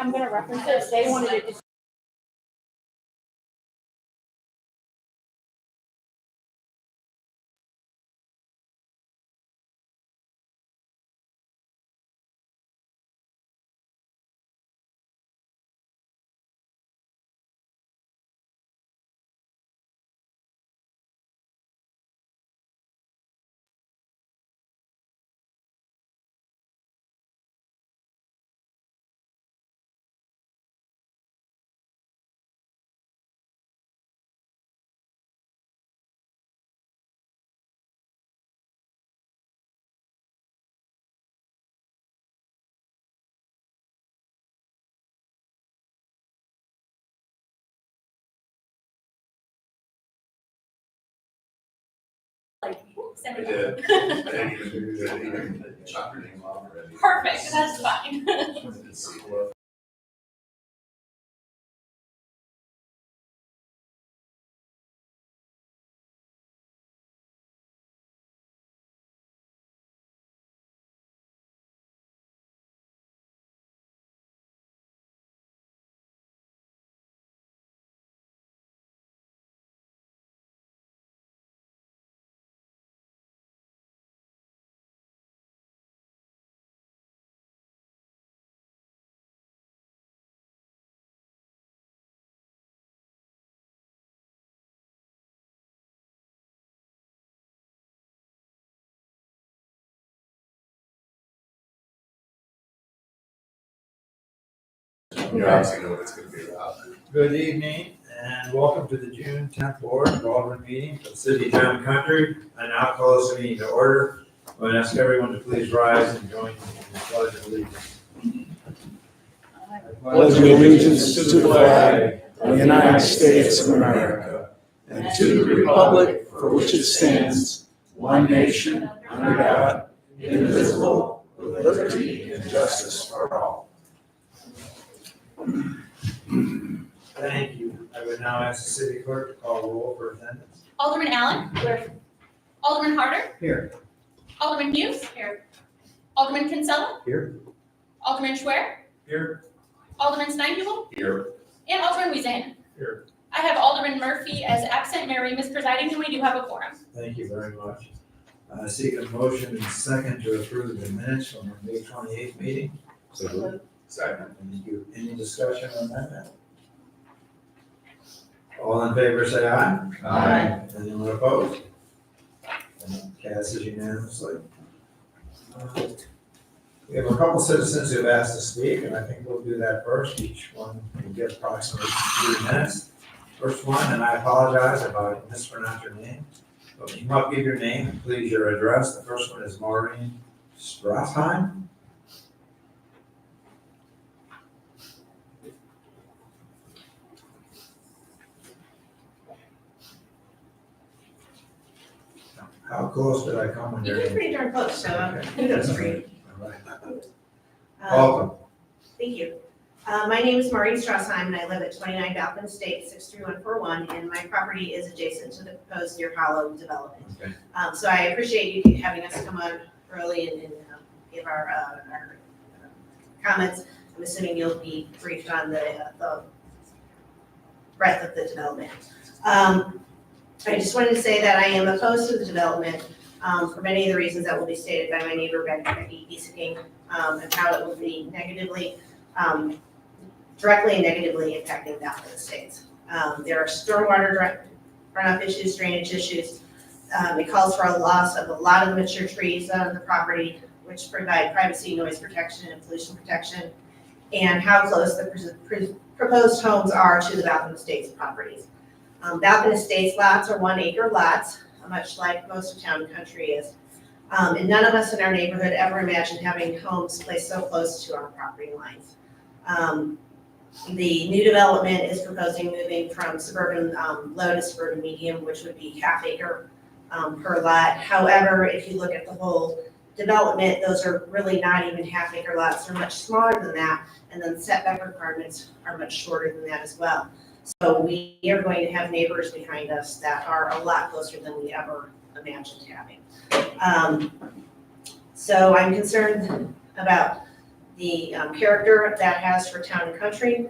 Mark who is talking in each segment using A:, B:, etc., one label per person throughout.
A: I'm gonna reference this, they wanted it to.
B: I did. I didn't even chop your name off already.
C: Perfect, that's fine.
B: You obviously know what it's going to be about.
D: Good evening and welcome to the June 10th Board of Aldermen meeting for the City, Town, and Country. I now call this meeting to order. I'm going to ask everyone to please rise and join me in the Pledge of Allegiance.
E: Pledge allegiance to the flag of the United States of America and to the republic for which it stands, one nation, under God, indivisible, with liberty and justice for all.
D: Thank you. I would now ask the city clerk to call roll for attendance.
C: Alderman Allen? Here. Alderman Harder?
D: Here.
C: Alderman Hughes? Here. Alderman Kinsella?
D: Here.
C: Alderman Schwer?
D: Here.
C: Alderman Steinhubel?
B: Here.
C: And Alderman Weezahan.
D: Here.
C: I have Alderman Murphy as absent, Mary Ream is presiding, and we do have a quorum.
D: Thank you very much. I seek a motion and second to approve the minutes from our May 28th meeting.
B: So, second.
D: Thank you. Any discussion on that? All in favor, say aye.
B: Aye.
D: Anyone opposed? And it passes unanimously. We have a couple citizens who have asked to speak, and I think we'll do that first. Each one will get approximately 3 minutes. First one, and I apologize if I mispronounce your name, but you might give your name and please your address. The first one is Maureen Strassheim. How close did I come when
F: You
D: you're
F: did
D: in?
F: pretty darn close, so
D: Okay.
F: kudos for you.
D: All right.
F: Um,
D: Welcome.
F: Thank you. My name is Maureen Strassheim, and I live at 29 Balcon Estate, 63141, and my property is adjacent to the proposed Deer Hollow development.
D: Okay.
F: So I appreciate you having us come on early and give our comments. I'm assuming you'll be briefed on the breadth of the development. I just wanted to say that I am opposed to the development for many of the reasons that will be stated by my neighbor, Becky Easeking, and how it will be directly and negatively impacting Balcon Estates. There are stormwater runoff issues, drainage issues. It calls for a loss of a lot of the mature trees on the property, which provide privacy, noise protection, and pollution protection, and how close the proposed homes are to the Balcon Estates properties. Balcon Estates lots are 1 acre lots, much like most of Town and Country is. And none of us in our neighborhood ever imagined having homes placed so close to our property lines. The new development is proposing moving from suburban low to suburban medium, which would be ½ acre per lot. However, if you look at the whole development, those are really not even ½ acre lots. They're much smaller than that, and then setback requirements are much shorter than that as well. So we are going to have neighbors behind us that are a lot closer than we ever imagined having. So I'm concerned about the character that has for town and country.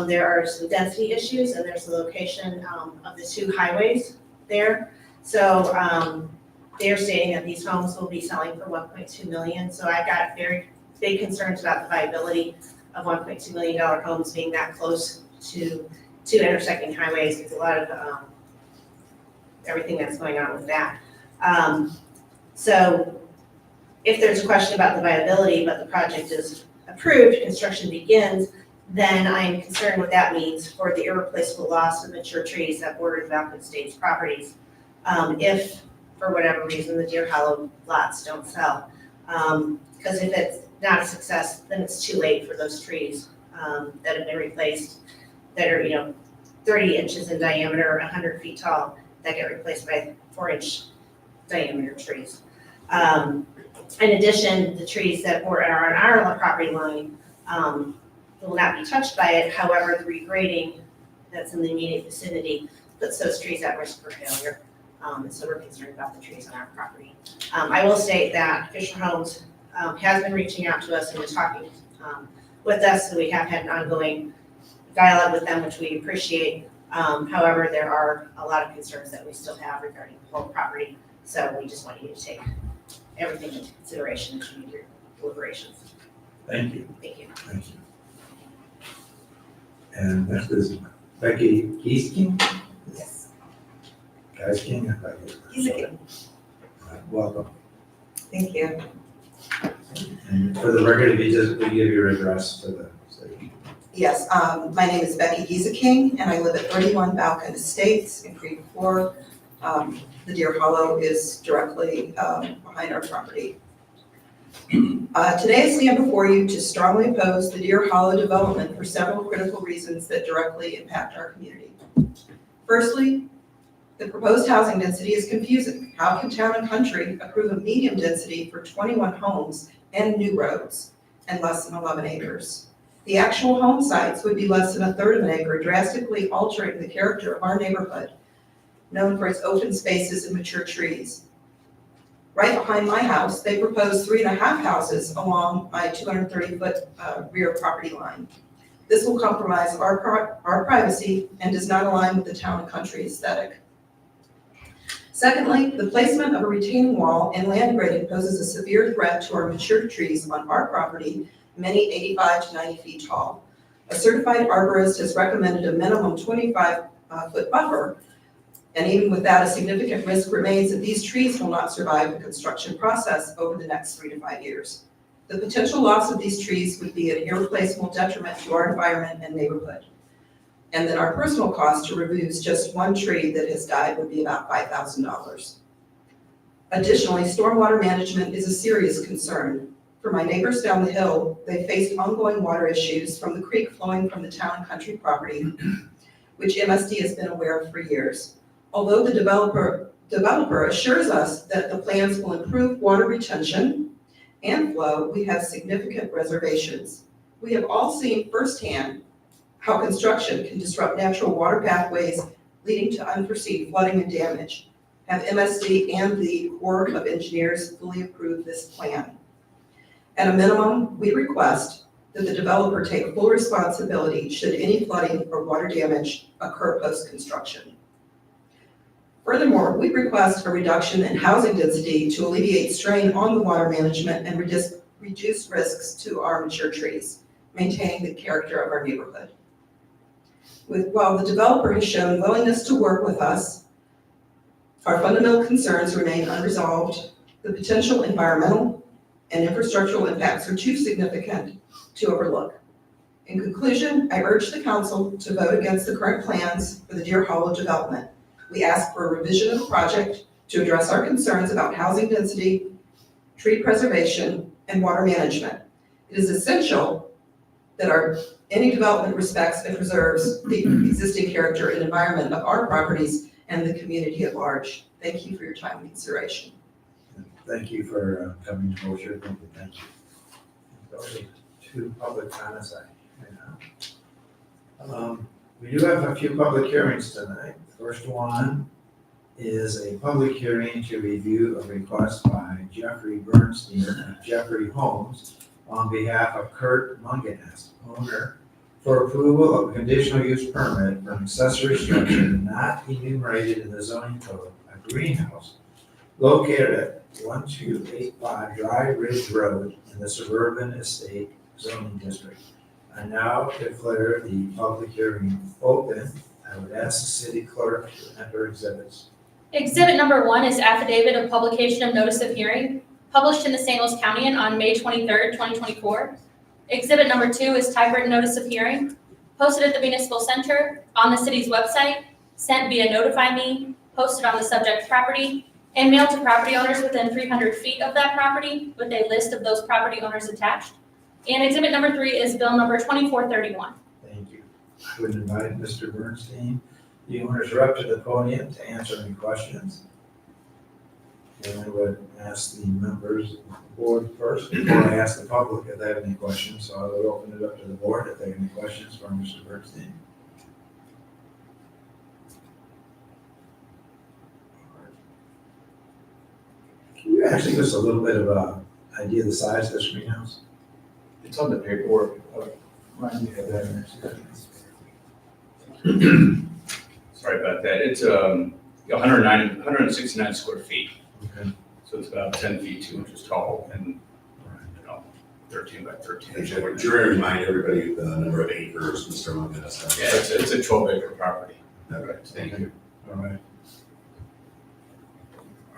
F: There are some density issues, and there's the location of the two highways there. So they're stating that these homes will be selling for 1.2 million. So I've got very big concerns about the viability of $1.2 million homes being that close to two intersecting highways. There's a lot of everything that's going on with that. So if there's a question about the viability, but the project is approved, construction begins, then I'm concerned what that means for the irreplaceable loss of mature trees that border the Falcon Estates properties. If, for whatever reason, the Deer Hollow lots don't sell. Because if it's not a success, then it's too late for those trees that have been replaced, that are 30 inches in diameter, 100 feet tall, that get replaced by 4-inch diameter trees. In addition, the trees that are on our property line will not be touched by it. However, the regrading that's in the immediate vicinity puts those trees at risk for failure. And so we're concerned about the trees on our property. I will state that Fisher Homes has been reaching out to us and was talking with us, so we have had an ongoing dialogue with them, which we appreciate. However, there are a lot of concerns that we still have regarding the whole property, so we just want you to take everything into consideration as you do your deliberations.
D: Thank you.
F: Thank you.
D: Thank you. And next is Becky Giesking.
G: Yes.
D: Giesking, I thought you
G: He's a kid.
D: welcome.
G: Thank you.
D: And for the record, if you just would give your address to the city.
G: Yes, my name is Becky Gieseking, and I live at 31 Falcon Estates in Creek 4. The Deer Hollow is directly behind our property. Today I stand before you to strongly oppose the Deer Hollow development for several critical reasons that directly impact our community. Firstly, the proposed housing density is confusing. How can Town and Country approve a medium density for 21 homes and new roads and less than 11 acres? The actual home sites would be less than 1/3 of an acre, drastically altering the character of our neighborhood, known for its open spaces and mature trees. Right behind my house, they propose 3.5 houses along my 230-foot rear property line. This will compromise our privacy and does not align with the Town and Country aesthetic. Secondly, the placement of a retaining wall and land grading poses a severe threat to our mature trees on our property, many 85 to 90 feet tall. A certified arborist has recommended a minimum 25-foot buffer, and even with that, a significant risk remains that these trees will not survive the construction process over the next 3 to 5 years. The potential loss of these trees would be an irreplaceable detriment to our environment and neighborhood. And then our personal cost to remove just one tree that has died would be about $5,000. Additionally, stormwater management is a serious concern. For my neighbors down the hill, they faced ongoing water issues from the creek flowing from the Town and Country property, which MSD has been aware of for years. Although the developer assures us that the plans will improve water retention and flow, we have significant reservations. We have all seen firsthand how construction can disrupt natural water pathways, leading to unforeseen flooding and damage. Have MSD and the Corps of Engineers fully approved this plan? At a minimum, we request that the developer take full responsibility should any flooding or water damage occur post-construction. Furthermore, we request a reduction in housing density to alleviate strain on the water management and reduce risks to our mature trees, maintaining the character of our neighborhood. While the developer has shown willingness to work with us, our fundamental concerns remain unresolved. The potential environmental and infrastructural impacts are too significant to overlook. In conclusion, I urge the council to vote against the current plans for the Deer Hollow development. We ask for a revision of the project to address our concerns about housing density, tree preservation, and water management. It is essential that any development respects and preserves the existing character and environment of our properties and the community at large. Thank you for your time and consideration.
D: Thank you for coming to Motion. Thank you. Those are 2 public comments I have. We do have a few public hearings tonight. The first one is a public hearing to review a request by Jeffrey Bernstein of Jeffrey Homes on behalf of Kurt Mungenast, owner, for approval of a conditional use permit for an accessory structure not enumerated in the zoning code, a greenhouse located at 1285 Dry Ridge Road in the Suburban Estate zoning district. I now declare the public hearing open. I would ask the city clerk to enter exhibits.
C: Exhibit number 1 is affidavit of publication of notice of hearing, published in the St. Louis County on May 23rd, 2024. Exhibit number 2 is typewritten notice of hearing, posted at the Municipal Center, on the city's website, sent via Notify Me, posted on the subject property, and mailed to property owners within 300 feet of that property with a list of those property owners attached. And exhibit number 3 is bill number 2431.
D: Thank you. I would invite Mr. Bernstein, the owner's rep, to the podium to answer any questions. And I would ask the members of the board first before I ask the public if they have any questions. So I would open it up to the board if they have any questions for Mr. Bernstein. Can you actually give us a little bit of an idea of the size of this greenhouse?
H: It's on the paperwork.
D: Remind me of that next.
H: Sorry about that. It's 169 square feet.
D: Okay.
H: So it's about 10 feet, 2 inches tall and, 13 by 13.
B: Should we remind everybody of the number of acres Mr. Mungenast has?
H: Yeah, it's a 12-acre property.
B: Okay, thank you.
D: All right.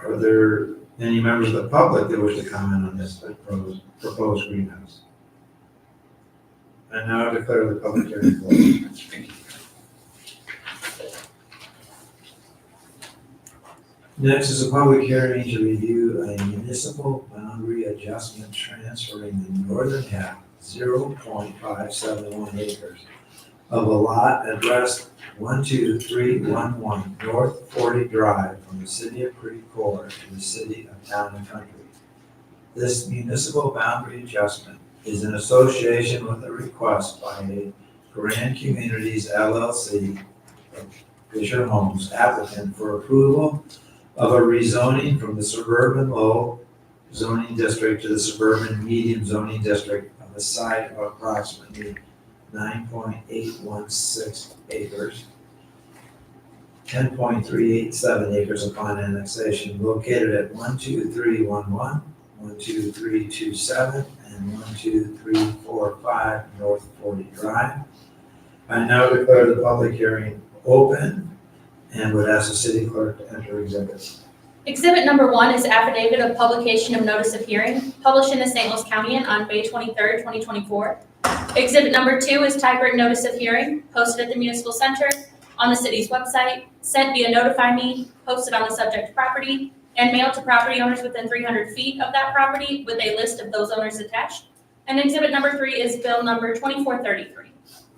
D: Are there any members of the public that wish to comment on this proposed greenhouse? And now I declare the public hearing closed.
H: Thank you.
D: Next is a public hearing to review a municipal boundary adjustment transferring the northern half, 0.571 acres, of a lot addressed 12311 North 40 Drive from the city of Creve Coeur to the city of Town and Country. This municipal boundary adjustment is in association with a request by Grand Communities LLC, Fisher Homes applicant for approval of a rezoning from the suburban low zoning district to the suburban medium zoning district of a site of approximately 9.816 acres, 10.387 acres upon annexation, located at 12311, 12327, and 12345 North 40 Drive. I now declare the public hearing open and would ask the city clerk to enter exhibits.
C: Exhibit number 1 is affidavit of publication of notice of hearing, published in the St. Louis County on May 23rd, 2024. Exhibit number 2 is typewritten notice of hearing, posted at the Municipal Center, on the city's website, sent via Notify Me, posted on the subject property, and mailed to property owners within 300 feet of that property with a list of those owners attached. And exhibit number 3 is bill number 2433.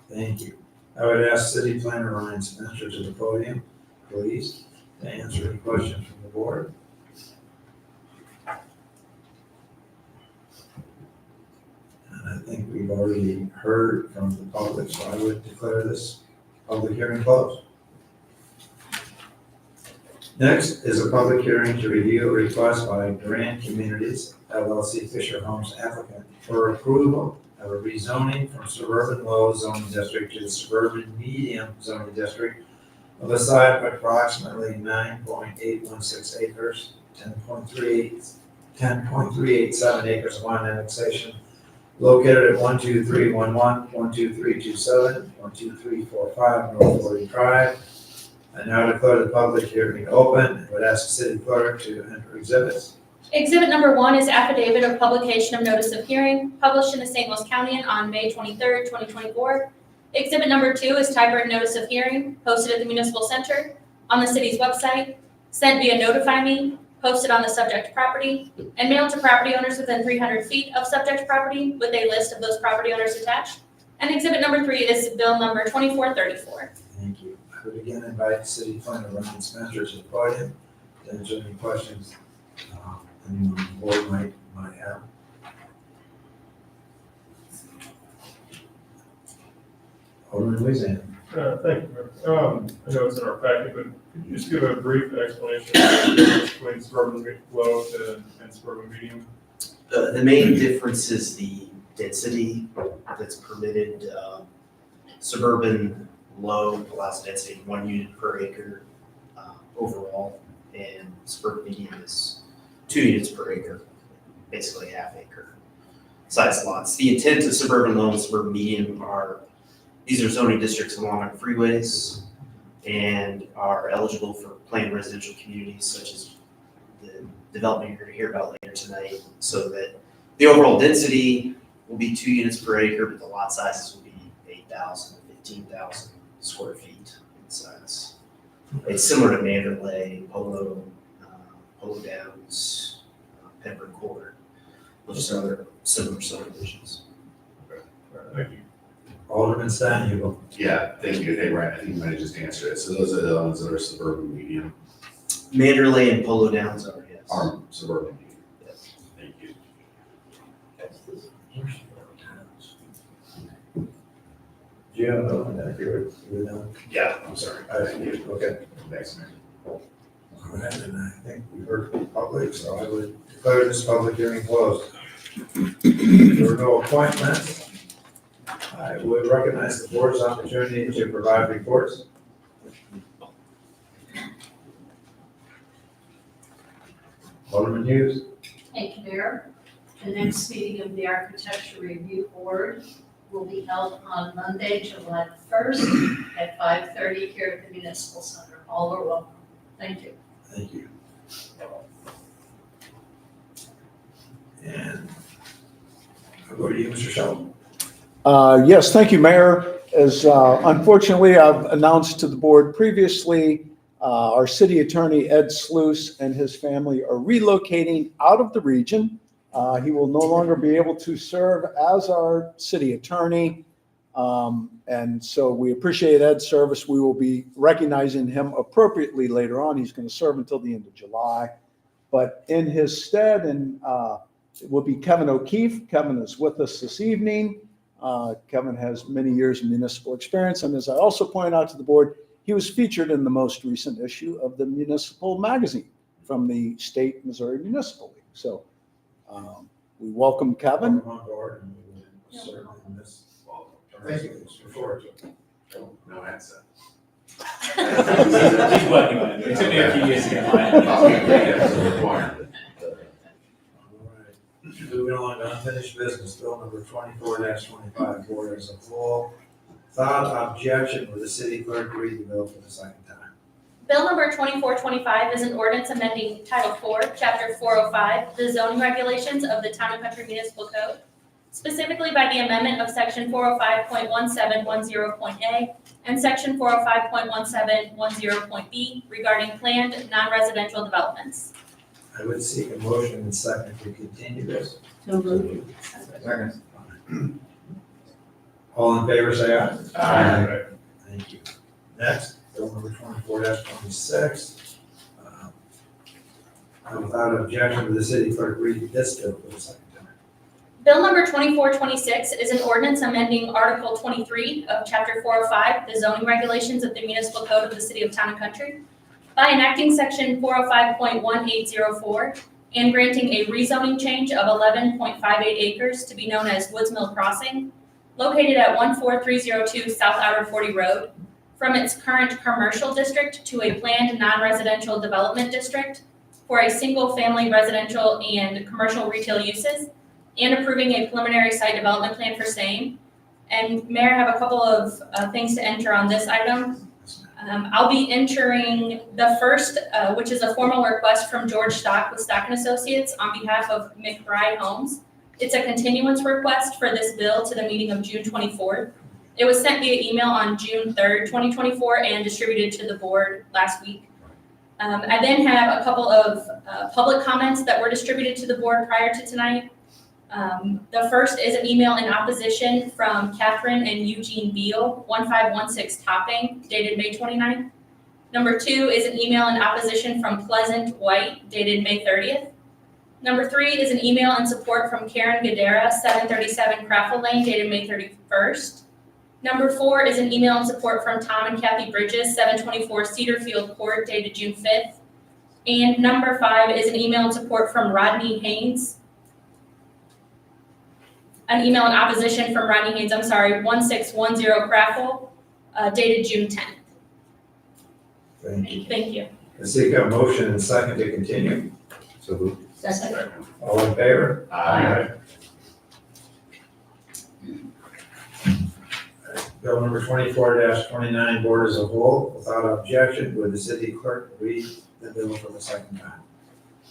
D: Thank you. I would ask City Planner Ryan Spencer to the podium, please, to answer any questions from the board. And I think we've already heard from the public, so I would declare this public hearing closed. Next is a public hearing to review a request by Grand Communities LLC Fisher Homes applicant for approval of a rezoning from suburban low zoning district to the suburban medium zoning district of a site of approximately 9.816 acres, 10.387 acres upon annexation, located at 12311, 12327, 12345 North 40 Drive. I now declare the public hearing open and would ask the city clerk to enter exhibits.
C: Exhibit number 1 is affidavit of publication of notice of hearing, published in the St. Louis County on May 23rd, 2024. Exhibit number 2 is typewritten notice of hearing, posted at the Municipal Center, on the city's website, sent via Notify Me, posted on the subject property, and mailed to property owners within 300 feet of subject property with a list of those property owners attached. And exhibit number 3 is bill number 2434.
D: Thank you. I would again invite City Planner Ryan Spencer to the podium to answer any questions anyone on the board might have. Alderman Louisiana.
I: Thank you, Mayor. I know it's in our packet, but could you just give a brief explanation of the difference between suburban low and suburban medium?
J: The main difference is the density that's permitted. Suburban low allows a density of 1 unit per acre overall, and suburban medium is 2 units per acre, basically half acre size lots. The intent of suburban low and suburban medium these are zoning districts along our freeways and are eligible for planned residential communities such as the development you're going to hear about later tonight, so that the overall density will be 2 units per acre, but the lot sizes will be 8,000, 15,000 square feet in size. It's similar to Mandalay, Polo Downs, Pembroke Court, those are other similar subdivisions.
I: Thank you.
D: Alderman Stein, you go.
B: Yeah, thank you. Hey, Ryan, I think you might have just answered it. So those are the ones that are suburban medium,
J: Mandalay and Polo Downs are, yes.
B: are suburban medium.
J: Yes.
B: Thank you.
D: Do you have another one that you were done?
B: Yeah, I'm sorry. Thank you.
D: Okay.
B: Thanks, Mayor.
D: All right, and I think we heard from the public, so I would declare this public hearing closed. There were no appointments. I would recognize the board's opportunity to provide reports. Alderman Hughes.
A: Thank you, Mayor. The next meeting of the Architecture Review Board will be held on Monday, July 1st at 5:30 here at the Municipal Center. All are welcome. Thank you.
D: Thank you. And I'll go to you, Mr. Sheldon.
E: Yes, thank you, Mayor. As unfortunately I've announced to the board previously, our city attorney, Ed Sluice, and his family are relocating out of the region. He will no longer be able to serve as our city attorney. And so we appreciate Ed's service. We will be recognizing him appropriately later on. He's going to serve until the end of July. But in his stead, it will be Kevin O'Keefe. Kevin is with us this evening. Kevin has many years of municipal experience. And as I also pointed out to the board, he was featured in the most recent issue of the Municipal Magazine from the State Missouri Municipal League. So we welcome Kevin.
D: Welcome on board, and we will certainly miss. Thank you. Look forward to it.
B: No answer.
H: He's working on it. It took me a few years to get mine.
D: All right. Moving on to unfinished business, bill number 24-25, board as a whole. Without objection, will the city clerk read the bill for the second time?
C: Bill number 2425 is an ordinance amending Title 4, Chapter 405, the zoning regulations of the Town and Country Municipal Code, specifically by the amendment of Section 405.1710.a and Section 405.1710.b regarding planned non-residential developments.
D: I would seek a motion and second to continue this.
A: So moved.
D: Second. All in favor, say aye.
I: Aye.
D: Thank you. Next, bill number 24-26. Without objection, will the city clerk read this bill for the second time?
C: Bill number 2426 is an ordinance amending Article 23 of Chapter 405, the zoning regulations of the Municipal Code of the City of Town and Country, by enacting Section 405.1804 and granting a rezoning change of 11.58 acres to be known as Woods Mill Crossing, located at 14302 South Outer 40 Road, from its current commercial district to a planned non-residential development district for a single-family residential and commercial retail uses, and approving a preliminary site development plan for same. And Mayor, I have a couple of things to enter on this item. I'll be entering the first, which is a formal request from George Stock with Stock & Associates on behalf of McBride Homes. It's a continuance request for this bill to the meeting of June 24th. It was sent via email on June 3rd, 2024, and distributed to the board last week. I then have a couple of public comments that were distributed to the board prior to tonight. The first is an email in opposition from Catherine and Eugene Beal, 1516 Topping, dated May 29th. Number 2 is an email in opposition from Pleasant White, dated May 30th. Number 3 is an email in support from Karen Gadara, 737 Craffle Lane, dated May 31st. Number 4 is an email in support from Tom and Kathy Bridges, 724 Cedarfield Court, dated June 5th. And number 5 is an email in support from Rodney Haynes. an email in opposition from Rodney Haynes, 1610 Crackle, dated June 10th.
D: Thank you.
C: Thank you.
D: I seek a motion and second to continue.
B: So moved.
A: Second.
D: All in favor?
A: Aye.
D: Bill number 24-29, Board as a whole, without objection, would the city clerk read the bill for the second time?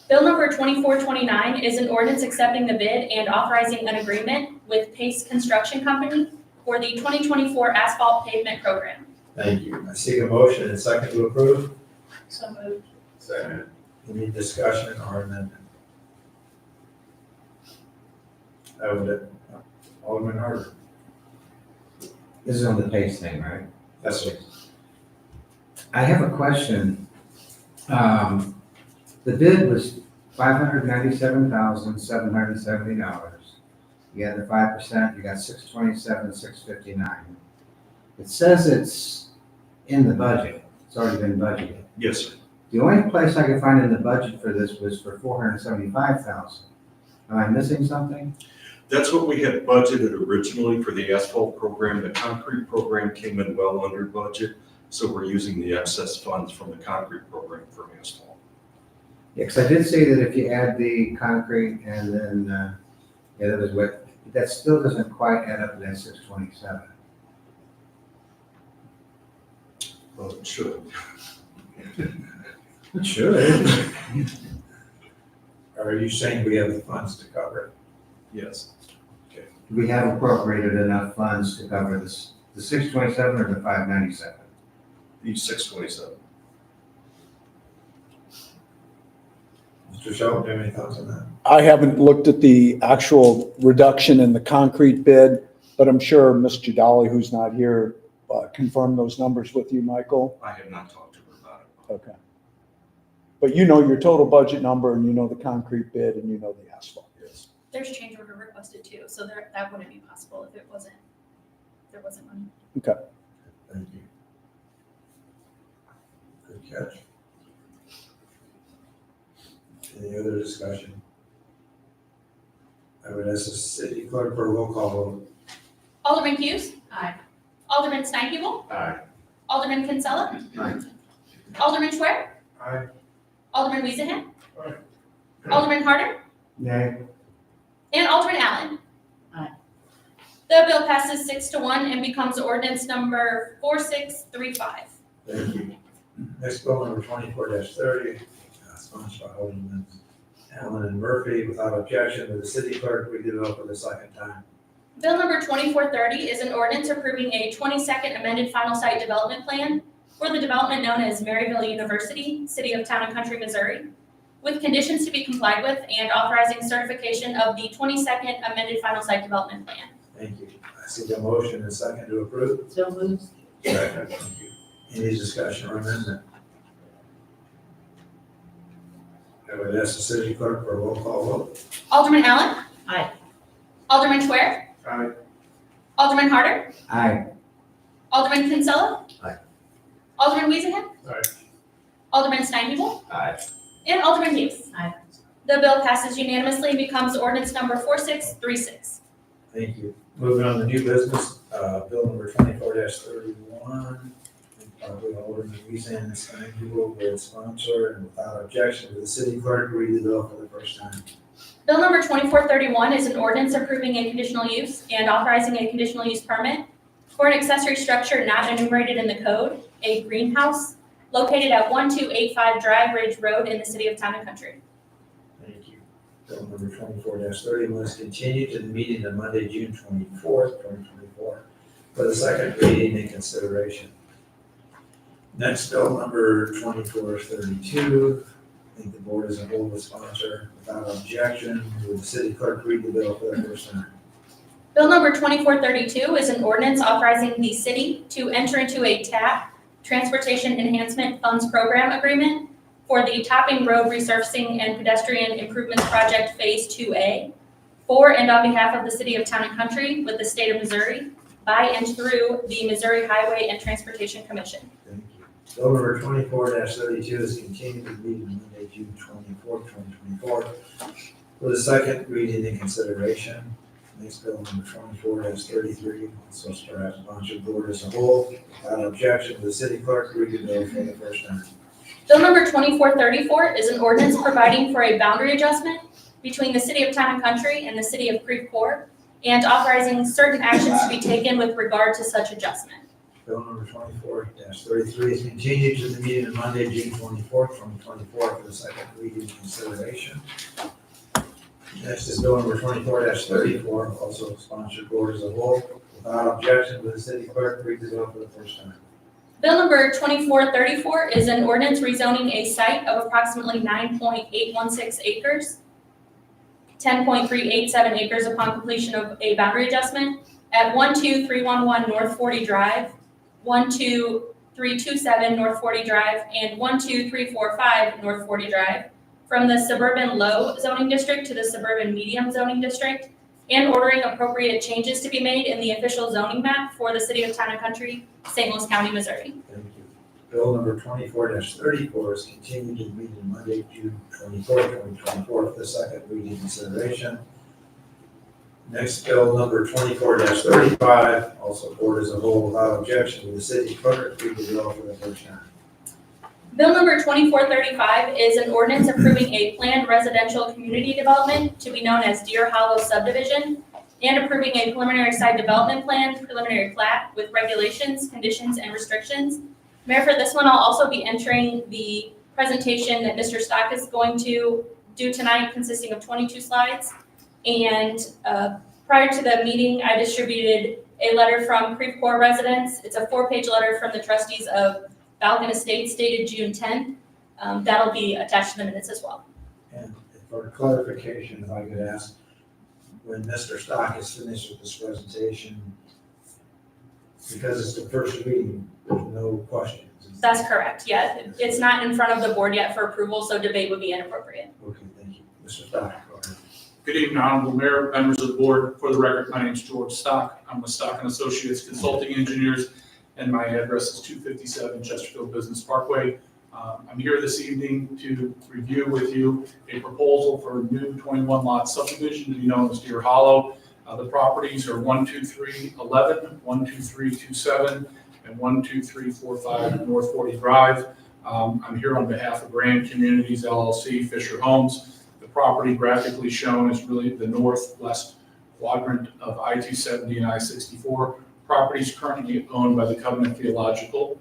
C: Bill number 2429 is an ordinance accepting the bid and authorizing an agreement with Pace Construction Company for the 2024 asphalt pavement program.
D: Thank you. I seek a motion and second to approve.
A: So moved.
B: Second.
D: Any discussion or amendment? I would, Alderman Harder.
K: This is on the pace thing, right?
D: That's it.
K: I have a question. The bid was $597,770. You had the 5%, you got $627,659. It says it's in the budget. It's already been budgeted.
H: Yes, sir.
K: The only place I could find in the budget for this was for $475,000. Am I missing something?
L: That's what we had budgeted originally for the asphalt program. The concrete program came in well under budget, so we're using the excess funds from the concrete program for asphalt.
K: Yeah, because I did say that if you add the concrete and then, that was what, that still doesn't quite add up to that 627.
L: Well, it should.
D: It should. Or are you saying we have the funds to cover it?
L: Yes.
K: We have appropriated enough funds to cover this, the 627 or the 597?
L: The 627.
D: Mr. Shelton, do you have any thoughts on that?
E: I haven't looked at the actual reduction in the concrete bid, but I'm sure Ms. Jadali, who's not here, confirmed those numbers with you, Michael.
L: I have not talked to her about it.
E: Okay. But you know your total budget number, and you know the concrete bid, and you know the asphalt.
L: Yes.
C: There's change order requested too, so that wouldn't be possible if there wasn't money.
D: Thank you. Good catch. Any other discussion? I would ask the city clerk for a roll call vote.
C: Alderman Hughes.
A: Aye.
C: Alderman Steinhebel.
B: Aye.
C: Alderman Kinsella.
K: Aye.
C: Alderman Schwer.
D: Aye.
C: Alderman Weezahan.
I: Aye.
C: Alderman Harder.
K: Nay.
C: And Alderman Allen.
A: Aye.
C: The bill passes 6-1 and becomes ordinance number 4635.
D: Thank you. Next bill number 24-30, sponsored by Alderman Allen and Murphy, without objection, with the city clerk read the bill for the second time.
C: Bill number 2430 is an ordinance approving a 22nd amended final site development plan for the development known as Maryville University, City of Town and Country, Missouri, with conditions to be complied with and authorizing certification of the 22nd amended final site development plan.
D: Thank you. I see the motion and second to approve.
A: So moved.
D: Second. Thank you. Any discussion or amendment? I would ask the city clerk for a roll call vote.
C: Alderman Allen.
A: Aye.
C: Alderman Schwer.
D: Aye.
C: Alderman Harder.
K: Aye.
C: Alderman Kinsella.
B: Aye.
C: Alderman Weezahan.
I: Aye.
C: Alderman Steinhebel.
B: Aye.
C: And Alderman Hughes.
A: Aye.
C: The bill passes unanimously and becomes ordinance number 4636.
D: Thank you. Moving on to new business, bill number 24-31. Probably Alderman Weezahan and Steinhebel will sponsor, and without objection, with the city clerk read the bill for the first time.
C: Bill number 2431 is an ordinance approving a conditional use and authorizing a conditional use permit for an accessory structure not enumerated in the code, a greenhouse, located at 1285 Dry Ridge Road in the city of Town and Country.
D: Thank you. Bill number 24-31 is continued to the meeting of Monday, June 24th, 2024, for the second reading and consideration. Next, bill number 2432. I think the board as a whole will sponsor without objection. Will the city clerk read the bill for the first time?
C: Bill number 2432 is an ordinance authorizing the city to enter into a TAP, Transportation Enhancement Funds Program agreement for the Topping Road Resurfacing and Pedestrian Improvements Project Phase 2A for and on behalf of the city of Town and Country with the state of Missouri by and through the Missouri Highway and Transportation Commission.
D: Thank you. Bill number 24-32 is continued to the meeting of Monday, June 24th, 2024, for the second reading and consideration. Next bill number 24-33, also perhaps sponsored board as a whole. Without objection, the city clerk read the bill for the first time.
C: Bill number 2434 is an ordinance providing for a boundary adjustment between the city of Town and Country and the city of Creve Coeur, and authorizing certain actions to be taken with regard to such adjustment.
D: Bill number 24-33 is continued to the meeting of Monday, June 24th, 2024 for the second reading and consideration. Next is bill number 24-34, also sponsored board as a whole. Without objection, will the city clerk read the bill for the first time?
C: Bill number 2434 is an ordinance rezoning a site of approximately 9.816 acres, 10.387 acres upon completion of a boundary adjustment at 12311 North 40 Drive, 12327 North 40 Drive, and 12345 North 40 Drive from the suburban low zoning district to the suburban medium zoning district, and ordering appropriate changes to be made in the official zoning map for the city of Town and Country, St. Louis County, Missouri.
D: Thank you. Bill number 24-34 is continued to the meeting of Monday, June 24th, 2024 for the second reading and consideration. Next, bill number 24-35, also board as a whole without objection, will the city clerk read the bill for the first time?
C: Bill number 2435 is an ordinance approving a planned residential community development to be known as Deer Hollow subdivision, and approving a preliminary site development plan, preliminary plat with regulations, conditions, and restrictions. Mayor, for this one, I'll also be entering the presentation that Mr. Stock is going to do tonight, consisting of 22 slides. And prior to the meeting, I distributed a letter from Creve Coeur residents. It's a 4-page letter from the trustees of Falcon Estates dated June 10th. That'll be attached to the minutes as well.
D: And for clarification, if I could ask, when Mr. Stock is finished with this presentation, because it's the first reading, there's no questions.
C: That's correct, yeah. It's not in front of the board yet for approval, so debate would be inappropriate.
D: Okay, thank you. Mr. Stock, go ahead.
M: Good evening, Honorable Mayor, members of the board. For the record, my name is George Stock. I'm with Stock and Associates Consulting Engineers, and my address is 257 Chesterfield Business Parkway. I'm here this evening to review with you a proposal for a new 21-lot subdivision to be known as Deer Hollow. The properties are 12311, 12327, and 12345 North 40 Drive. I'm here on behalf of Grand Communities LLC, Fisher Homes. The property graphically shown is really the northwest quadrant of I-270 and I-64. Property is currently owned by the Covenant Theological.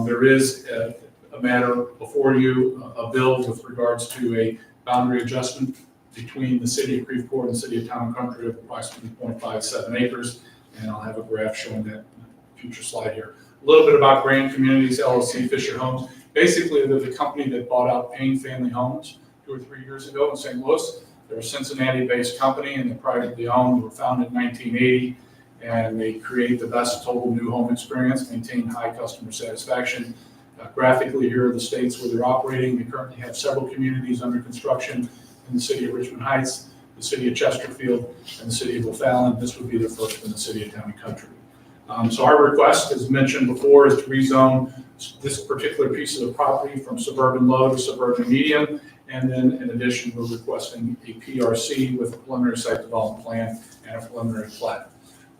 M: There is a matter before you, a bill with regards to a boundary adjustment between the city of Creve Coeur and the city of Town and Country of approximately 0.57 acres. And I'll have a graph showing that in a future slide here. A little bit about Grand Communities LLC, Fisher Homes. Basically, they're the company that bought out Payne Family Homes 2 or 3 years ago in St. Louis. They're a Cincinnati-based company and they're privately owned. They were founded in 1980, and they create the best total new home experience, maintain high customer satisfaction. Graphically, here are the states where they're operating. They currently have several communities under construction in the city of Richmond Heights, the city of Chesterfield, and the city of O'Fallon. This would be the first in the city of Town and Country. So our request, as mentioned before, is to rezone this particular piece of the property from suburban low to suburban medium. And then in addition, we're requesting a PRC with a preliminary site development plan and a preliminary plat.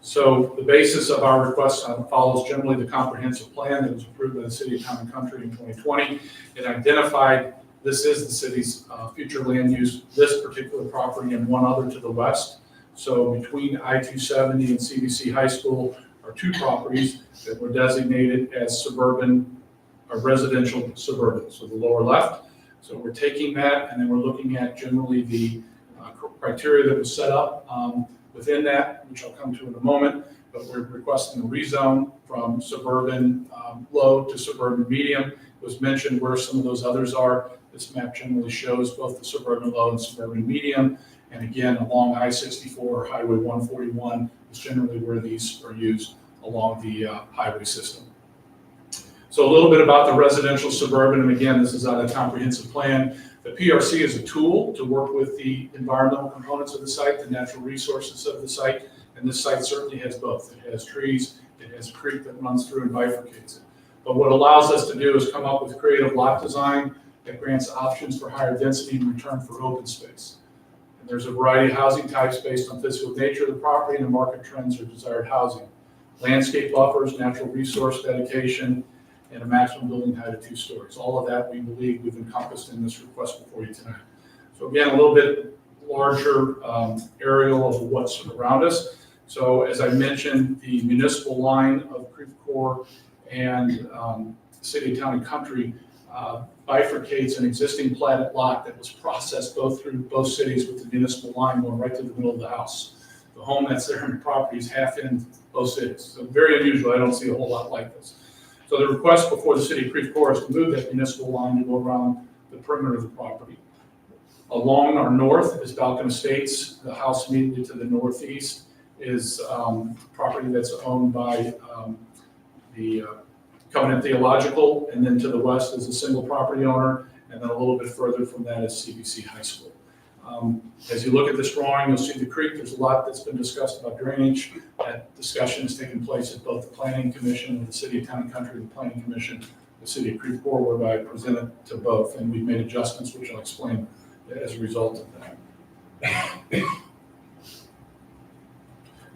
M: So the basis of our request follows generally the comprehensive plan that was approved by the city of Town and Country in 2020. It identified this is the city's future land use, this particular property and one other to the west. So between I-270 and CVC High School are 2 properties that were designated as suburban or residential suburban, so the lower left. So we're taking that and then we're looking at generally the criteria that was set up within that, which I'll come to in a moment, but we're requesting a rezone from suburban low to suburban medium. It was mentioned where some of those others are. This map generally shows both the suburban low and suburban medium. And again, along I-64 or Highway 141 is generally where these are used along the highway system. So a little bit about the residential suburban, and again, this is on a comprehensive plan. The PRC is a tool to work with the environmental components of the site, the natural resources of the site, and this site certainly has both. It has trees, it has a creek that runs through and bifurcates it. But what allows us to do is come up with creative lot design that grants options for higher density in return for open space. And There's a variety of housing types based on physical nature of the property and the market trends or desired housing. Landscape buffers, natural resource dedication, and a maximum building height of 2 stories. All of that, we believe, we've encompassed in this request before you tonight. So again, a little bit larger aerial of what's around us. So as I mentioned, the municipal line of Creve Coeur and City, Town, and Country bifurcates an existing platted lot that was processed through both cities with the municipal line going right to the middle of the house. The home that's there in the property is half in both cities. So very unusual. I don't see a whole lot like this. So the request before the City of Creve Coeur is to move that municipal line to go around the perimeter of the property. Along our north is Balkan Estates. The house immediately to the northeast is property that's owned by the Covenant Theological, and then to the west is a single property owner, and then a little bit further from that is CBC High School. As you look at this drawing, you'll see the creek. There's a lot that's been discussed about drainage. That discussion has taken place at both the Planning Commission and the City of Town and Country, the Planning Commission, the City of Creve Coeur, whereby I presented to both, and we've made adjustments, which I'll explain as a result of that.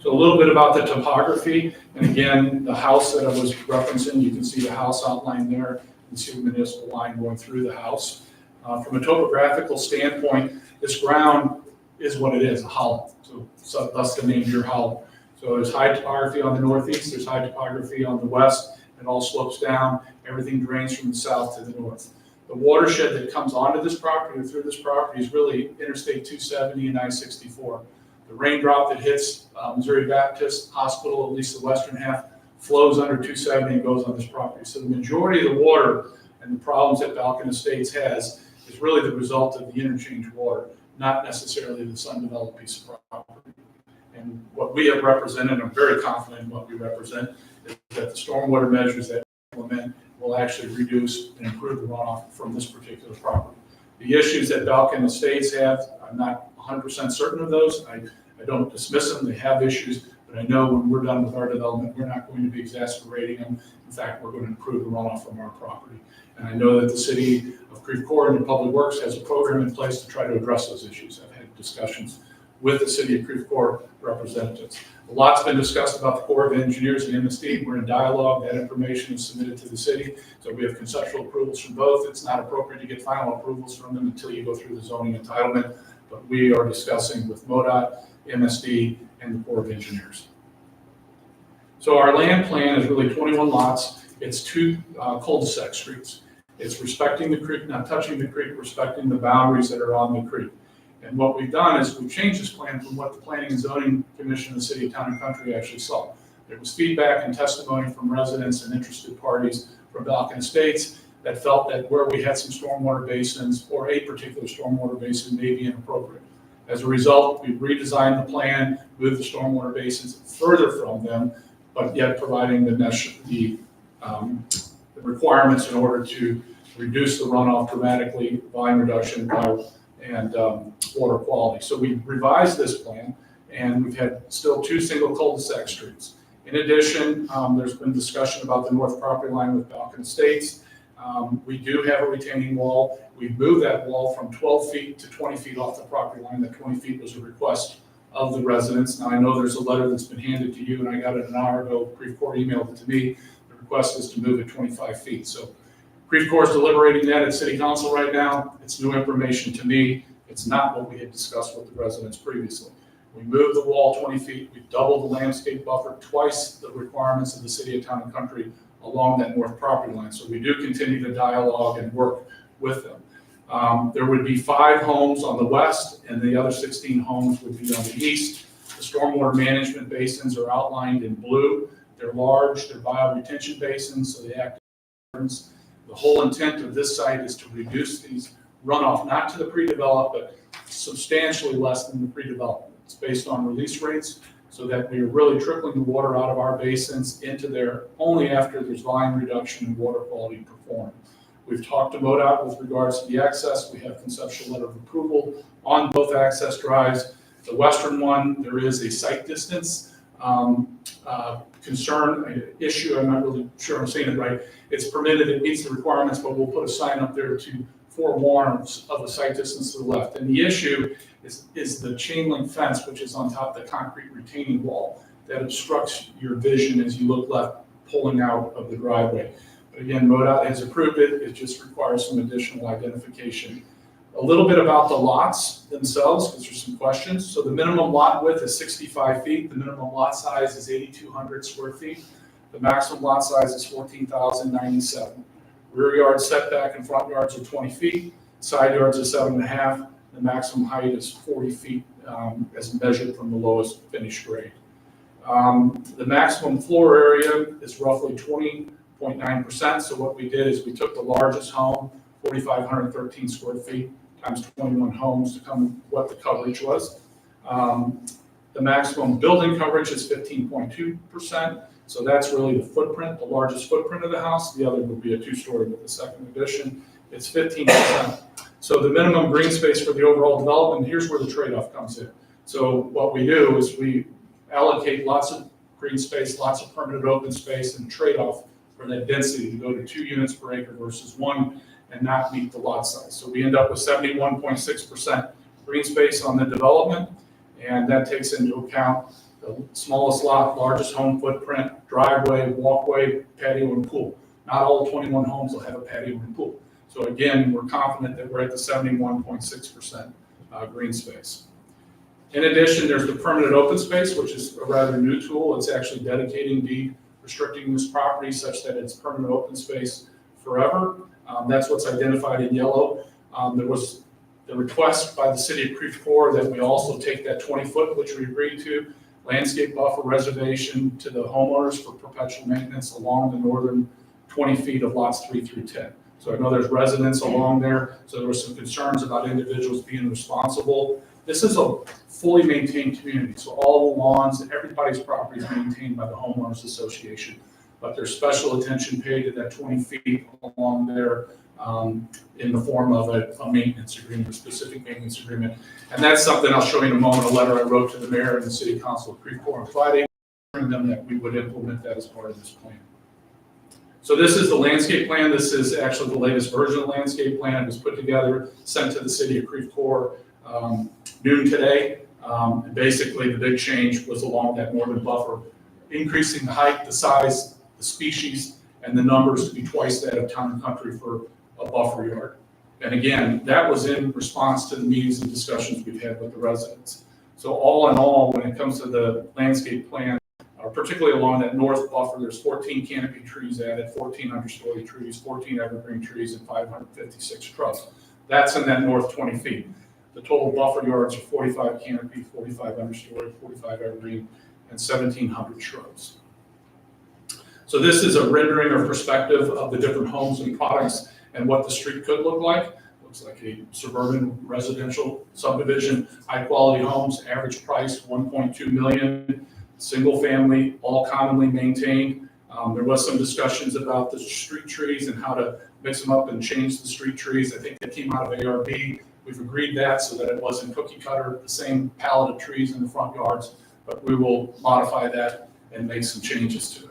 M: So a little bit about the topography, and again, the house that I was referencing, you can see the house outlined there. You can see the municipal line going through the house. From a topographical standpoint, this ground is what it is, a hollow. So thus the name Deer Hollow. So there's high topography on the northeast, there's high topography on the west, it all slopes down. Everything drains from the south to the north. The watershed that comes onto this property or through this property is really Interstate 270 and I-64. The raindrop that hits Missouri Baptist Hospital, at least the western half, flows under 270 and goes on this property. So the majority of the water and the problems that Balkan Estates has is really the result of the interchange water, not necessarily this undeveloped piece of property. And what we have represented, I'm very confident in what we represent, is that the stormwater measures that we implement will actually reduce and improve the runoff from this particular property. The issues that Balkan Estates have, I'm not 100% certain of those. I don't dismiss them. They have issues, but I know when we're done with our development, we're not going to be exacerbating them. In fact, we're going to improve the runoff from our property. And I know that the City of Creve Coeur and the Public Works has a program in place to try to address those issues. I've had discussions with the City of Creve Coeur representatives. A lot's been discussed about the Corps of Engineers and MSD. We're in dialogue. That information is submitted to the city. So we have conceptual approvals from both. It's not appropriate to get final approvals from them until you go through the zoning entitlement. But we are discussing with MoDOT, MSD, and the Corps of Engineers. So our land plan is really 21 lots. It's 2 cul-de-sac streets. It's respecting the creek, not touching the creek, respecting the boundaries that are on the creek. And what we've done is we've changed this plan from what the Planning and Zoning Commission of the City of Town and Country actually saw. There was feedback and testimony from residents and interested parties from Balkan Estates that felt that where we had some stormwater basins or a particular stormwater basin may be inappropriate. As a result, we've redesigned the plan, moved the stormwater basins further from them, but yet providing the requirements in order to reduce the runoff dramatically, volume reduction, and water quality. So we revised this plan, and we've had still 2 single cul-de-sac streets. In addition, there's been discussion about the north property line with Balkan Estates. We do have a retaining wall. We've moved that wall from 12 feet to 20 feet off the property line. That 20 feet was a request of the residents. Now I know there's a letter that's been handed to you, and I got it an hour ago. Creve Coeur emailed it to me. The request is to move it 25 feet. So Creve Coeur is deliberating that at City Council right now. It's new information to me. It's not what we had discussed with the residents previously. We moved the wall 20 feet. We doubled the landscape buffer, twice the requirements of the City of Town and Country along that north property line. So we do continue to dialogue and work with them. There would be 5 homes on the west, and the other 16 homes would be on the east. The stormwater management basins are outlined in blue. They're large, they're bioretention basins, so they act as gardens. The whole intent of this site is to reduce these runoff, not to the pre-developed, but substantially less than the pre-development. It's based on release rates, so that we are really trickling the water out of our basins into there only after there's volume reduction and water quality performed. We've talked to MoDOT with regards to the access. We have conceptual letter of approval on both access drives. The western one, there is a site distance issue. I'm not really sure I'm saying it right. It's permitted, it meets the requirements, but we'll put a sign up there to forewarns of a sight distance to the left. And the issue is the chain link fence, which is on top of the concrete retaining wall that obstructs your vision as you look left, pulling out of the driveway. But again, MoDOT has approved it. It just requires some additional identification. A little bit about the lots themselves, because there's some questions. So the minimum lot width is 65 feet. The minimum lot size is 8,200 square feet. The maximum lot size is 14,097. Rear yard setback and front yards are 20 feet. Side yards are 7.5. The maximum height is 40 feet as measured from the lowest finished grade. The maximum floor area is roughly 20.9%. So what we did is we took the largest home, 4,513 square feet, times 21 homes to come what the coverage was. The maximum building coverage is 15.2%. So that's really the footprint, the largest footprint of the house. The other would be a two-story with the second addition. It's 15%. So the minimum green space for the overall development, here's where the trade-off comes in. So what we do is we allocate lots of green space, lots of permanent open space, and trade-off for that density to go to 2 units per acre versus 1 and not meet the lot size. So we end up with 71.6% green space on the development, and that takes into account the smallest lot, largest home footprint, driveway, walkway, patio, and pool. Not all 21 homes will have a patio and pool. So again, we're confident that we're at the 71.6% green space. In addition, there's the permanent open space, which is a rather new tool. It's actually dedicating deed restricting this property such that it's permanent open space forever. That's what's identified in yellow. There was the request by the city of Creve Coeur that we also take that 20-foot, which we agreed to, landscape buffer reservation to the homeowners for perpetual maintenance along the northern 20 feet of lots 3 through 10. So I know there's residents along there, so there were some concerns about individuals being responsible. This is a fully maintained community, so all the lawns, everybody's property is maintained by the homeowners association. But there's special attention paid to that 20 feet along there in the form of a maintenance agreement, a specific maintenance agreement. And that's something I'll show you in a moment, a letter I wrote to the mayor and the city council of Creve Coeur on Friday, assuring them that we would implement that as part of this plan. So this is the landscape plan. This is actually the latest version of the landscape plan. It was put together, sent to the city of Creve Coeur noon today. Basically, the big change was along that northern buffer, increasing the height, the size, the species, and the numbers to be twice that of Town and Country for a buffer yard. And again, that was in response to the meetings and discussions we've had with the residents. So all in all, when it comes to the landscape plan, particularly along that north buffer, there's 14 canopy trees added, 14 understory trees, 14 evergreen trees, and 556 shrubs. That's in that north 20 feet. The total buffer yards are 45 canopy, 45 understory, 45 evergreen, and 1,700 shrubs. So this is a rendering or perspective of the different homes and products and what the street could look like. Looks like a suburban residential subdivision, high quality homes, average price 1.2 million, single family, all commonly maintained. There was some discussions about the street trees and how to mix them up and change the street trees. I think that came out of ARB. We've agreed that so that it wasn't cookie cutter, the same palette of trees in the front yards, but we will modify that and make some changes to it.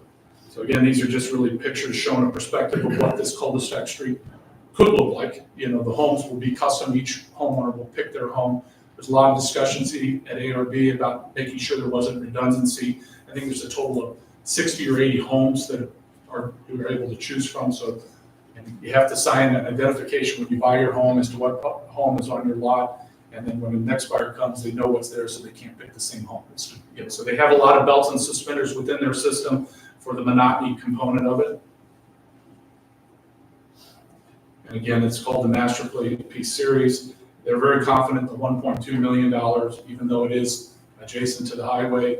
M: So again, these are just really pictures showing a perspective of what this cul-de-sac street could look like. You know, the homes will be custom. Each homeowner will pick their home. There's a lot of discussions at ARB about making sure there wasn't redundancy. I think there's a total of 60 or 80 homes that you're able to choose from. So and you have to sign an identification when you buy your home as to what home is on your lot. And then when the next buyer comes, they know what's there, so they can't pick the same home. So they have a lot of belts and suspenders within their system for the monotony component of it. And again, it's called the Master Piece Series. They're very confident the $1.2 million, even though it is adjacent to the highway,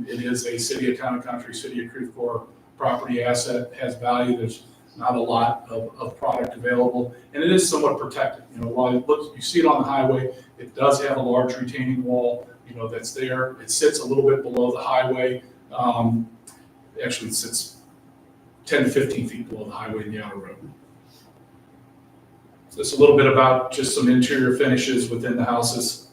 M: it is a city of Town and Country, city of Creve Coeur property asset, has value. There's not a lot of product available, and it is somewhat protected. You know, while you see it on the highway, it does have a large retaining wall, you know, that's there. It sits a little bit below the highway. Actually, it sits 10 to 15 feet below the highway in the outer road. So it's a little bit about just some interior finishes within the houses.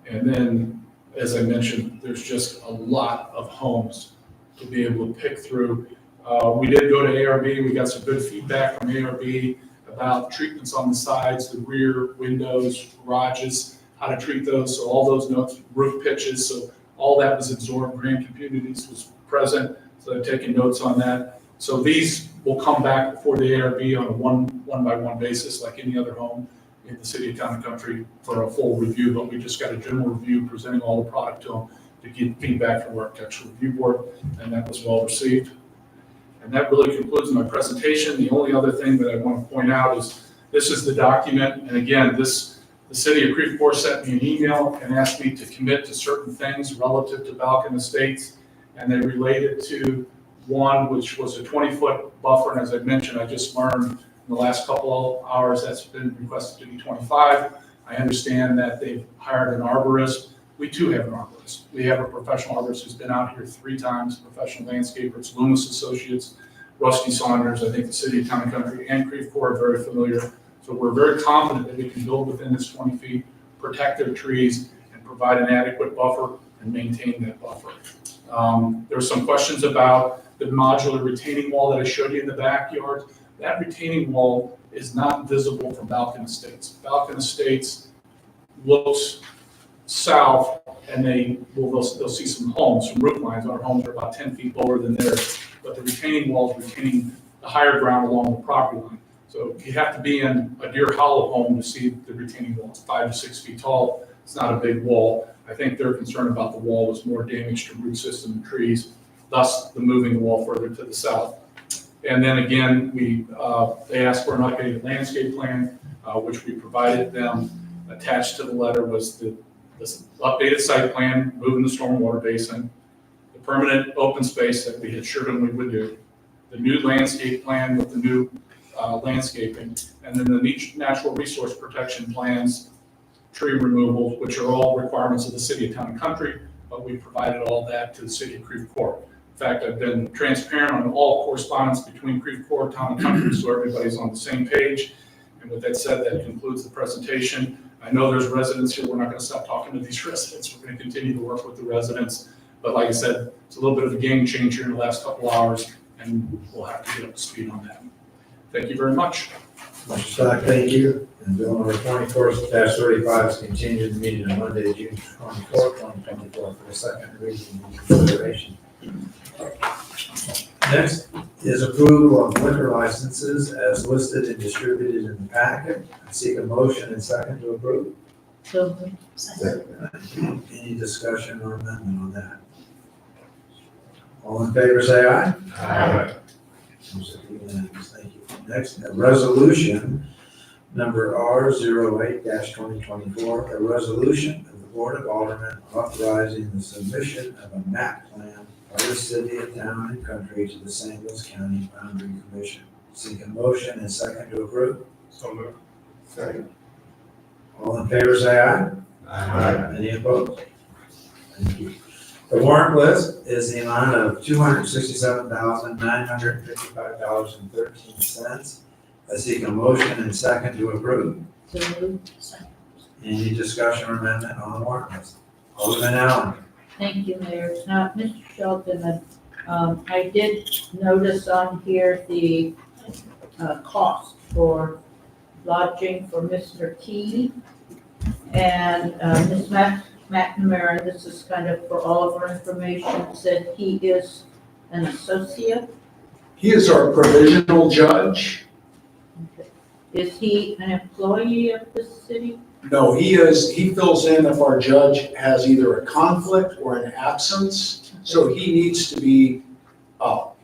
M: And then, as I mentioned, there's just a lot of homes to be able to pick through. We did go to ARB, we got some good feedback from ARB about treatments on the sides, the rear windows, garages, how to treat those, so all those notes, roof pitches, so all that was absorbed. Grand Communities was present, so they've taken notes on that. So these will come back before the ARB on a one-by-one basis, like any other home in the city of Town and Country, for a full review, but we just got a general review presenting all the product to them to get feedback from our architectural review board, and that was well received. And that really concludes my presentation. The only other thing that I want to point out is this is the document, and again, the city of Creve Coeur sent me an email and asked me to commit to certain things relative to Balkan Estates, and they related to one, which was a 20-foot buffer, and as I mentioned, I just learned in the last couple of hours that's been requested to be 25. I understand that they've hired an arborist. We too have an arborist. We have a professional arborist who's been out here 3 times, professional landscaper. It's Loomis Associates, Rusty Saunders. I think the city of Town and Country and Creve Coeur are very familiar. So we're very confident that we can build within this 20 feet, protect their trees, and provide an adequate buffer and maintain that buffer. There were some questions about the modular retaining wall that I showed you in the backyard. That retaining wall is not visible from Balkan Estates. Balkan Estates looks south, and they'll see some homes, some roof lines. Our homes are about 10 feet lower than theirs, but the retaining wall is retaining the higher ground along the property line. So you have to be in a Deer Hollow home to see the retaining wall. It's 5 to 6 feet tall. It's not a big wall. I think their concern about the wall was more damage to root system and trees, thus the moving the wall further to the south. And then again, they asked for an updated landscape plan, which we provided them. Attached to the letter was this updated site plan, moving the stormwater basin, the permanent open space that we had assured them we would do, the new landscape plan with the new landscaping, and then the natural resource protection plans, tree removals, which are all requirements of the city of Town and Country, but we provided all that to the city of Creve Coeur. In fact, I've been transparent on all correspondence between Creve Coeur, Town and Country, so everybody's on the same page. And with that said, that concludes the presentation. I know there's residents here. We're not going to stop talking to these residents. We're going to continue to work with the residents. But like I said, it's a little bit of a game changer in the last couple hours, and we'll have to get up to speed on that. Thank you very much.
D: Mr. Stock, thank you. And bill number 24-35 is continued the meeting on Monday, June 24th, 2024 for the second reading and consideration. Next is approval of liquor licenses as listed and distributed in the packet. I seek a motion and second to approve.
A: So,
D: Any discussion or amendment on that? All in favor, say aye.
A: Aye.
D: Thank you. Next, a resolution number R08-2024, a resolution of the Board of Aldermen authorizing the submission of a map plan by the city of Town and Country to the St. Louis County Boundary Commission. Seek a motion and second to approve.
I: So moved.
D: Second. All in favor, say aye.
K: Aye.
D: Any opposed? Thank you. The warrant list is the amount of $267,955.13. I seek a motion and second to approve.
A: so moved. Second.
D: Any discussion or amendment on the warrant list? Alderman Allen.
N: Thank you, Mayor. Now, Mr. Shelton, I did notice on here the cost for lodging for Mr. Key and Ms. McNamara. This is kind of for all of our information, said he is an associate.
E: He is our provisional judge.
N: Is he an employee of the city?
E: No, he fills in if our judge has either a conflict or an absence. So he needs to be,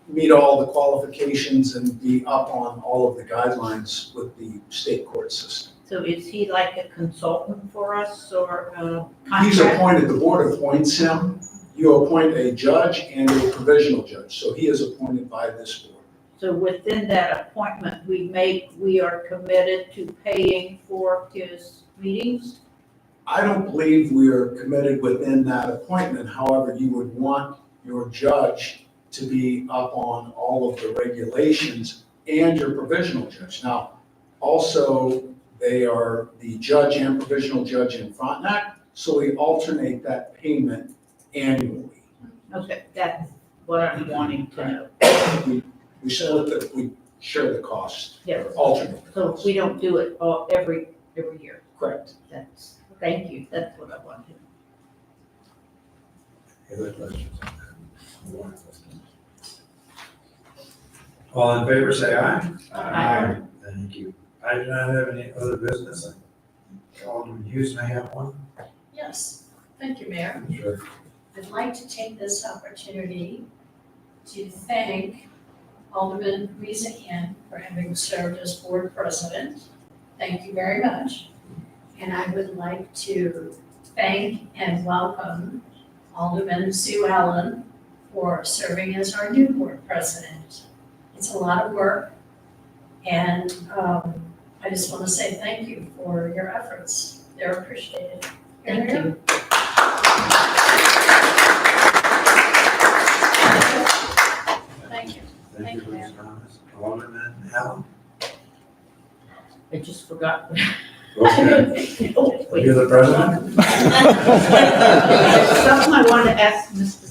E: meet all the qualifications and be up on all of the guidelines with the state court system.
N: So is he like a consultant for us or a
E: He's
N: contract?
E: appointed, the board appoints him. You appoint a judge and a provisional judge. So he is appointed by this board.
N: So within that appointment we are committed to paying for his meetings?
E: I don't believe we are committed within that appointment. However, you would want your judge to be up on all of the regulations and your provisional judge. Now, also, they are the judge and provisional judge in Frontenac, so we alternate that payment annually.
N: Okay, that what I'm wanting to know.
E: We share the cost.
N: Yes.
E: Alternate.
N: So we don't do it all, every year.
E: Correct.
N: Thank you, that's what I wanted.
D: Any other questions on that? All in favor, say aye.
N: Aye.
D: Thank you. I do not have any other business. Alderman Hughes may have one.
A: Yes, thank you, Mayor.
D: Sure.
A: I'd like to take this opportunity to thank Alderman Reesehan for having served as board president. Thank you very much. And I would like to thank and welcome Alderman Sue Allen for serving as our new board president. It's a lot of work, and I just want to say thank you for your efforts. They're appreciated.
N: Thank you.
A: Thank you.
D: Thank you, Ms. Thomas. Alderman Allen.
N: I just forgot.
D: Okay.
N: Wait.
D: You're the president?
N: Something I want to ask Mr.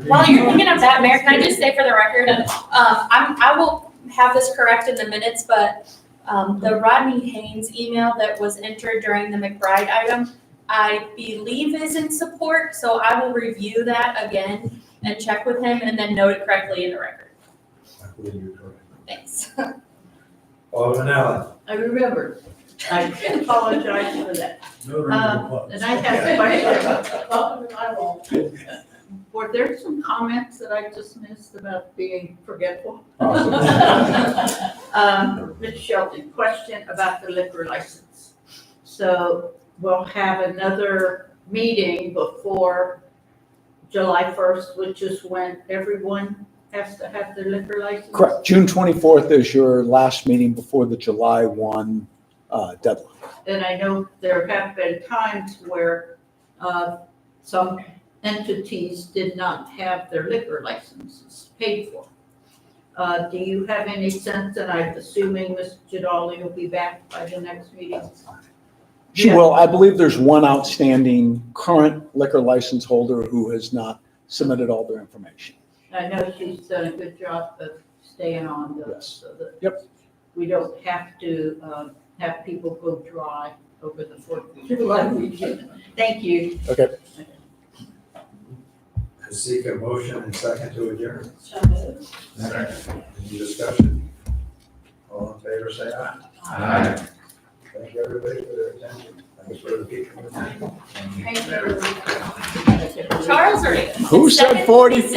C: While you're thinking of that, Mayor, can I just say for the record, I will have this correct in the minutes, but the Rodney Haynes email that was entered during the McBride item, I believe is in support, so I will review that again and check with him and then note it correctly in the record.
D: I believe you're correct.
C: Thanks.
D: Alderman Allen.
N: I remember. I apologize for that.
D: No reason to close.
N: And I have a question. Were there some comments that I just missed about being forgetful? Ms. Shelton, question about the liquor license. So we'll have another meeting before July 1st, which is when everyone has to have their liquor license?
E: Correct. June 24th is your last meeting before the July 1 deadline.
N: And I know there have been times where some entities did not have their liquor licenses paid for. Do you have any sense, and I'm assuming Ms. Jadali will be back by the next meeting?
E: She will. I believe there's one outstanding current liquor license holder who has not submitted all their information.
N: I know she's done a good job of staying on those,
E: Yes.
N: so that
E: Yep.
N: we don't have to have people go dry over the 4th of July weekend. Thank you.
E: Okay.
D: I seek a motion and second to adjourn.
A: So moved.
D: Second. Any discussion? All in favor, say aye.
B: Aye.
D: Thank you, everybody, for their attention. Thanks for the people.
A: Thank you.
C: Charles, or
E: Who said 45?